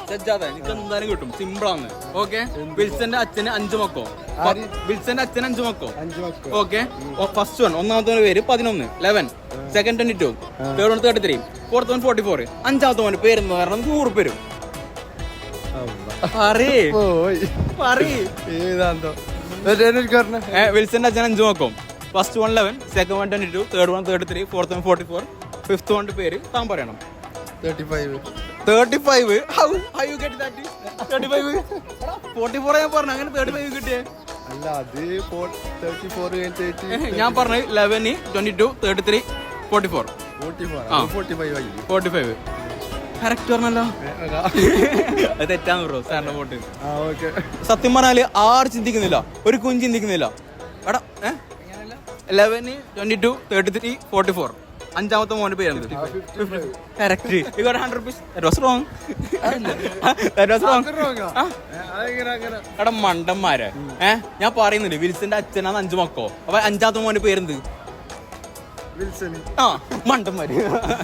സജ്ജാദ് എനിക്ക് എന്തായാലും കിട്ടും, സിമ്പിളാണ്. ഓക്കെ, വിൽസന്റെ അച്ഛന് 5 മക്കോ. വിൽസന്റെ അച്ഛന് 5 മക്കോ. ഓക്കെ, ഫസ്റ്റ് വൺ ഒന്നാമത്തെ പേര് 11, 11, second 22, third one 33, fourth one 44, അഞ്ചാമത്തെ മോന് പേരെന്ന് പറഞ്ഞാൽ 100 പേരും. വിൽസന്റെ അച്ഛൻ 5 മക്കോ. First one 11, second one 22, third one 33, fourth one 44, fifth one പേര് താൻ പറയണം. 35. How you get that? 35. 44 ഞാൻ പറഞ്ഞു, അങ്ങനെ 35 കിട്ടിയേ. ഞാൻ പറഞ്ഞു 11, 22, 33, 44. 45 കറക്റ്റ് പറഞ്ഞല്ലോ. അത് തെറ്റാന്ന് ബ്രോ, സാറിന്റെ വോട്ട്. സത്യം പറഞ്ഞാല് ആരും ചിന്തിക്കുന്നില്ല, ഒരു കുഞ്ഞ് ചിന്തിക്കുന്നില്ല. എടാ 11, 22, 33, 44, അഞ്ചാമത്തെ മോന്റെ പേര് correct. You got 100 rupees. That was wrong. എടാ മണ്ടന്മാരെ, ഞാൻ പറയുന്നില്ല വിൽസന്റെ അച്ഛനാണ് 5 മക്കോ. അപ്പൊ അഞ്ചാമത്തെ മോന്റെ പേരെന്ത്? മണ്ടന്മാര്.